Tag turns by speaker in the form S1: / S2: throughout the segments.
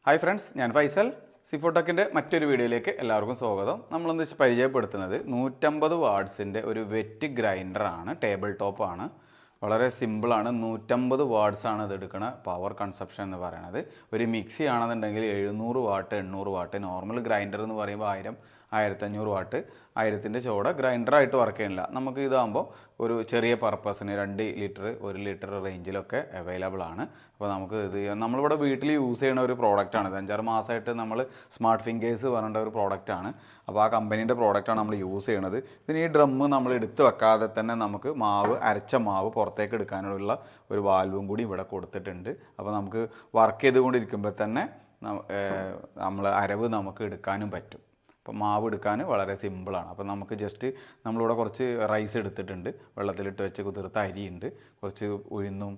S1: Hi friends, ഞാൻ ഫൈസൽ. സിഫോടെക്കിൻ്റെ മറ്റൊരു വീഡിയോയിലേക്ക് എല്ലാവർക്കും സ്വാഗതം. നമ്മളെന്ന് വെച്ച് പരിചയപ്പെടുത്തുന്നത് 150 വാട്ട്സിൻ്റെ ഒരു വെറ്റ് ഗ്രൈൻഡറാണ്. ടേബിൾ ടോപ്പാണ്. വളരെ സിമ്പിളാണ്. 150 വാട്ട്സാണ് ഇത് എടുക്കുന്ന പവർ കൺസപ്ഷൻ എന്ന് പറയുന്നത്. ഒരു മിക്സി ആണെന്നുണ്ടെങ്കിൽ 700 വാട്ട് 800 വാട്ട്. നോർമൽ ഗ്രൈൻഡർ എന്ന് പറയുമ്പോൾ 1000 1500 വാട്ട് 1000ൻ്റെ ചോട ഗ്രൈൻഡറായിട്ട് വർക്ക് ചെയ്യണില്ല. നമുക്ക് ഇതാകുമ്പോൾ ഒരു ചെറിയ പർപ്പസിന് 2 ലിറ്റർ 1 ലിറ്റർ റേഞ്ചിലൊക്കെ അവൈലബിൾ ആണ്. അപ്പോൾ നമുക്ക് ഇത് നമ്മളിവിടെ വീട്ടിൽ യൂസ് ചെയ്യുന്ന ഒരു പ്രോഡക്റ്റാണ്. ഇത് 5-6 മാസമായിട്ട് നമ്മൾ സ്മാർട്ട് ഫിംഗേഴ്സ് പറഞ്ഞ ഒരു പ്രോഡക്റ്റാണ്. അപ്പോൾ ആ കമ്പനീൻ്റെ പ്രോഡക്റ്റാണ് നമ്മൾ യൂസ് ചെയ്യണത്. ഇതിന് ഈ ഡ്രമ്മ് നമ്മൾ എടുത്ത് വെക്കാതെ തന്നെ നമുക്ക് അരച്ച മാവ് പുറത്തേക്ക് എടുക്കാനുള്ള ഒരു വാൽവും കൂടി ഇവിടെ കൊടുത്തിട്ടുണ്ട്. അപ്പോൾ നമുക്ക് വർക്ക് ചെയ്തുകൊണ്ടിരിക്കുമ്പോൾ തന്നെ നമ്മൾ അരവ് നമുക്ക് എടുക്കാനും പറ്റും. അപ്പോൾ മാവ് എടുക്കാൻ വളരെ സിമ്പിളാണ്. അപ്പോൾ നമുക്ക് ജസ്റ്റ് നമ്മളിവിടെ കുറച്ച് റൈസ് എടുത്തിട്ടുണ്ട്, വെള്ളത്തിലിട്ട് വെച്ച് കുതിർത്ത അരിയുണ്ട്, കുറച്ച് ഉഴുന്നും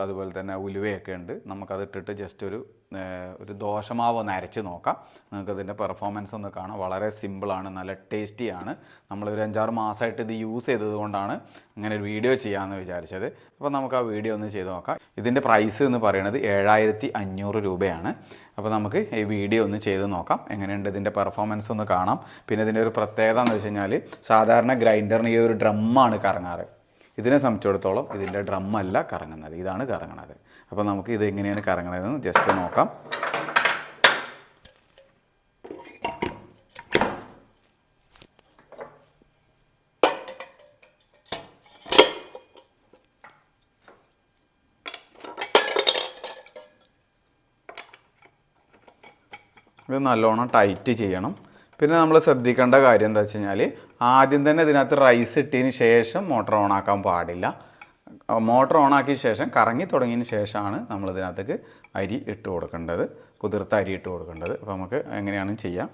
S1: അതുപോലെ തന്നെ ഉലുവയൊക്കെ ഉണ്ട്. നമുക്കത് ഇട്ടിട്ട് ജസ്റ്റ് ഒരു ദോശമാവ് ഒന്ന് അരച്ച് നോക്കാം. നിങ്ങൾക്കതിൻ്റെ പെർഫോമൻസ് ഒന്ന് കാണാം. വളരെ സിമ്പിളാണ്, നല്ല ടേസ്റ്റിയാണ്. നമ്മളൊരു 5-6 മാസമായിട്ട് ഇത് യൂസ് ചെയ്തത് കൊണ്ടാണ് ഇങ്ങനെ ഒരു വീഡിയോ ചെയ്യാമെന്ന് വിചാരിച്ചത്. അപ്പോൾ നമുക്ക് ആ വീഡിയോ ഒന്ന് ചെയ്ത് നോക്കാം. ഇതിൻ്റെ പ്രൈസ് എന്ന് പറയുന്നത് 7500 രൂപയാണ്. അപ്പോൾ നമുക്ക് ഈ വീഡിയോ ഒന്ന് ചെയ്ത് നോക്കാം. എങ്ങനെയുണ്ട് ഇതിൻ്റെ പെർഫോമൻസ് ഒന്ന് കാണാം. പിന്നെ ഇതിൻ്റെ ഒരു പ്രത്യേകത എന്ന് വെച്ച് കഴിഞ്ഞാൽ സാധാരണ ഗ്രൈൻഡറിന് ഈ ഒരു ഡ്രമ്മാണ് കറങ്ങാറ്. ഇതിനെ സംബന്ധിച്ചിടത്തോളം ഇതിൻ്റെ ഡ്രമ്മല്ല കറങ്ങുന്നത്, ഇതാണ് കറങ്ങുന്നത്. അപ്പോൾ നമുക്ക് ഇത് എങ്ങനെയാണ് കറങ്ങുന്നതെന്ന് ജസ്റ്റ് നോക്കാം. ഇത് നല്ലോണം ടൈറ്റ് ചെയ്യണം. പിന്നെ നമ്മൾ ശ്രദ്ധിക്കേണ്ട കാര്യം എന്താ വെച്ച് കഴിഞ്ഞാൽ ആദ്യം തന്നെ ഇതിനകത്ത് റൈസ് ഇട്ടതിന് ശേഷം മോട്ടർ ഓണാക്കാൻ പാടില്ല. മോട്ടർ ഓണാക്കിയ ശേഷം കറങ്ങി തുടങ്ങിയതിന് ശേഷമാണ് നമ്മളിതിനകത്തേക്ക് അരി ഇട്ട് കൊടുക്കേണ്ടത്, കുതിർത്ത അരി ഇട്ട് കൊടുക്കേണ്ടത്. അപ്പോൾ നമുക്ക് എങ്ങനെയാണ് ചെയ്യാം.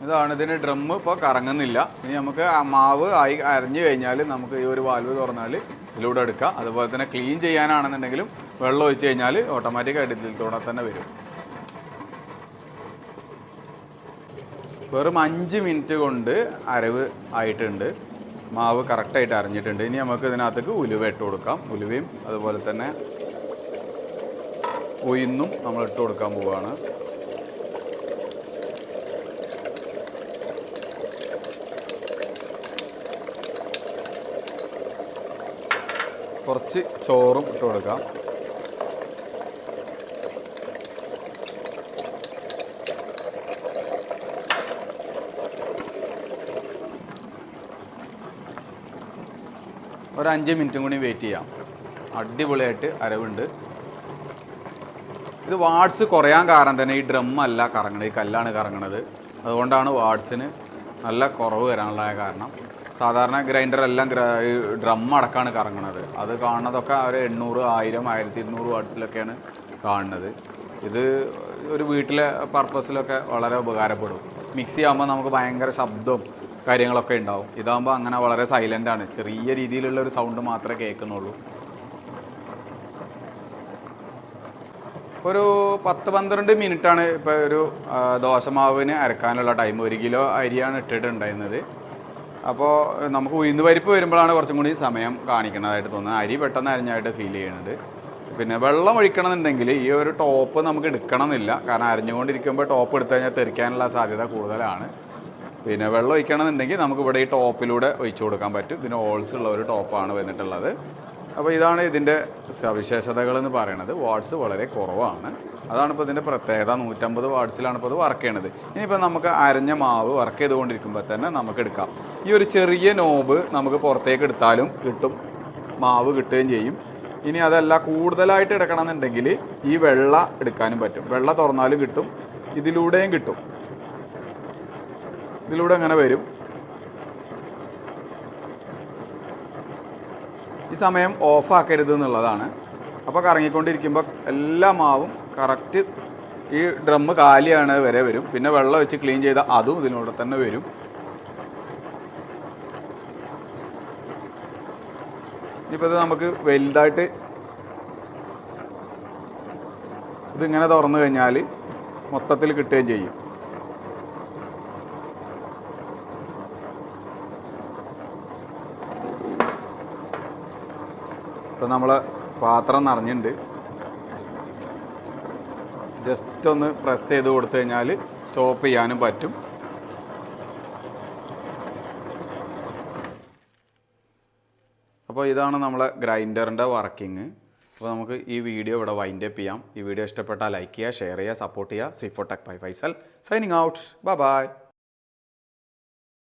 S1: ഇതാണ് ഇതിന് ഡ്രമ്മ് ഇപ്പോൾ കറങ്ങുന്നില്ല. ഇനി നമുക്ക് ആ മാവ് അരഞ്ഞു കഴിഞ്ഞാൽ നമുക്ക് ഈ ഒരു വാൽവ് തുറന്നാൽ ഇതിലൂടെ എടുക്കാം. അതുപോലെ തന്നെ ക്ലീൻ ചെയ്യാനാണെന്നുണ്ടെങ്കിലും വെള്ളം ഒഴിച്ച് കഴിഞ്ഞാൽ ഓട്ടോമാറ്റിക്കായിട്ട് ഇതിലൂടെ തന്നെ വരും. വെറും 5 മിനിറ്റ് കൊണ്ട് അരവ് ആയിട്ടുണ്ട്. മാവ് കറക്റ്റായിട്ട് അരഞ്ഞിട്ടുണ്ട്. ഇനി നമുക്ക് ഇതിനകത്തേക്ക് ഉലുവ ഇട്ട് കൊടുക്കാം. ഉലുവയും അതുപോലെ തന്നെ ഉഴുന്നും നമ്മൾ ഇട്ട് കൊടുക്കാൻ പോവുകയാണ്. കുറച്ച് ചോറും ഇട്ട് കൊടുക്കാം. ഒരു 5 മിനിറ്റും കൂടി വെയിറ്റ് ചെയ്യാം. അടിപൊളിയായിട്ട് അരവുണ്ട്. ഇത് വാട്ട്സ് കുറയാൻ കാരണം തന്നെ ഈ ഡ്രമ്മല്ല കറങ്ങണത്, ഈ കല്ലാണ് കറങ്ങണത്. അതുകൊണ്ടാണ് വാട്ട്സിന് നല്ല കുറവ് വരാനുള്ള കാരണം. സാധാരണ ഗ്രൈൻഡറെല്ലാം ഡ്രം അടക്കമാണ് കറങ്ങുന്നത്. അത് കാണുന്നതൊക്കെ അവർ 800 1000 1200 വാട്ട്സിലൊക്കെയാണ് കാണുന്നത്. ഇത് ഒരു വീട്ടിലെ പർപ്പസിലൊക്കെ വളരെ ഉപകാരപ്പെടും. മിക്സി ആകുമ്പോൾ നമുക്ക് ഭയങ്കര ശബ്ദവും കാര്യങ്ങളൊക്കെ ഉണ്ടാവും. ഇതാകുമ്പോൾ അങ്ങനെ വളരെ സൈലൻ്റാണ്. ചെറിയ രീതിയിലുള്ള ഒരു സൗണ്ട് മാത്രമേ കേൾക്കുന്നുള്ളൂ. ഒരു 10-12 മിനിറ്റാണ് ഇപ്പോൾ ഒരു ദോശമാവിന് അരക്കാനുള്ള ടൈം. 1 കിലോ അരിയാണ് ഇട്ടിട്ടുണ്ടായിരുന്നത്. അപ്പോൾ നമുക്ക് ഉഴുന്ന് പരിപ്പ് വരുമ്പോഴാണ് കുറച്ചും കൂടി സമയം കാണിക്കുന്നതായിട്ട് തോന്നുന്നത്. അരി പെട്ടെന്ന് അരിഞ്ഞായിട്ട് ഫീൽ ചെയ്യുന്നുണ്ട്. പിന്നെ വെള്ളം ഒഴിക്കണമെന്നുണ്ടെങ്കിൽ ഈ ഒരു ടോപ്പ് നമുക്ക് എടുക്കണമെന്നില്ല. കാരണം അരിഞ്ഞുകൊണ്ടിരിക്കുമ്പോൾ ടോപ്പ് എടുത്തു കഴിഞ്ഞാൽ തെറിക്കാനുള്ള സാധ്യത കൂടുതലാണ്. പിന്നെ വെള്ളം ഒഴിക്കണമെന്നുണ്ടെങ്കിൽ നമുക്ക് ഇവിടെ ഈ ടോപ്പിലൂടെ ഒഴിച്ചു കൊടുക്കാൻ പറ്റും. ഇതിന് ഹോൾസ് ഉള്ള ഒരു ടോപ്പാണ് വന്നിട്ടുള്ളത്. അപ്പോൾ ഇതാണ് ഇതിൻ്റെ സവിശേഷതകൾ എന്ന് പറയുന്നത്. വാട്ട്സ് വളരെ കുറവാണ്. അതാണ് ഇപ്പോൾ ഇതിൻ്റെ പ്രത്യേകത. 150 വാട്ട്സിലാണ് ഇപ്പോൾ ഇത് വർക്ക് ചെയ്യണത്. ഇനിയിപ്പോൾ നമുക്ക് അരഞ്ഞ മാവ് വർക്ക് ചെയ്തുകൊണ്ടിരിക്കുമ്പോൾ തന്നെ നമുക്ക് എടുക്കാം. ഈ ഒരു ചെറിയ നോബ് നമുക്ക് പുറത്തേക്ക് എടുത്താലും കിട്ടും, മാവ് കിട്ടുകയും ചെയ്യും. ഇനി അതല്ല കൂടുതലായിട്ട് എടുക്കണമെന്നുണ്ടെങ്കിൽ ഈ വെള്ള എടുക്കാനും പറ്റും. വെള്ള തുറന്നാലും കിട്ടും, ഇതിലൂടെയും കിട്ടും. ഇതിലൂടെ അങ്ങനെ വരും. ഈ സമയം ഓഫാക്കരുത് എന്നുള്ളതാണ്. അപ്പോൾ കറങ്ങിക്കൊണ്ടിരിക്കുമ്പോൾ എല്ലാ മാവും കറക്റ്റ് ഈ ഡ്രമ്മ് കാലിയാണ് വരെ വരും. പിന്നെ വെള്ളം വെച്ച് ക്ലീൻ ചെയ്താൽ അതും ഇതിലൂടെ തന്നെ വരും. ഇനിയിപ്പോൾ ഇത് നമുക്ക് വലുതായിട്ട് ഇതിങ്ങനെ തുറന്നു കഴിഞ്ഞാൽ മൊത്തത്തിൽ കിട്ടുകയും ചെയ്യും. ഇപ്പോൾ നമ്മൾ പാത്രം നിറഞ്ഞിട്ടുണ്ട്. ജസ്റ്റ് ഒന്ന് പ്രസ് ചെയ്ത് കൊടുത്തു കഴിഞ്ഞാൽ സ്റ്റോപ്പ് ചെയ്യാനും പറ്റും. അപ്പോൾ ഇതാണ് നമ്മളെ ഗ്രൈൻഡറിൻ്റെ വർക്കിംഗ്. അപ്പോൾ നമുക്ക് ഈ വീഡിയോ ഇവിടെ വൈൻഡ് അപ്പ് ചെയ്യാം. ഈ വീഡിയോ ഇഷ്ടപ്പെട്ടാൽ ലൈക്ക് ചെയ്യുക, ഷെയർ ചെയ്യുക, സപ്പോർട്ട് ചെയ്യുക. സി4ടെക് by Faisal signing out. Bye by.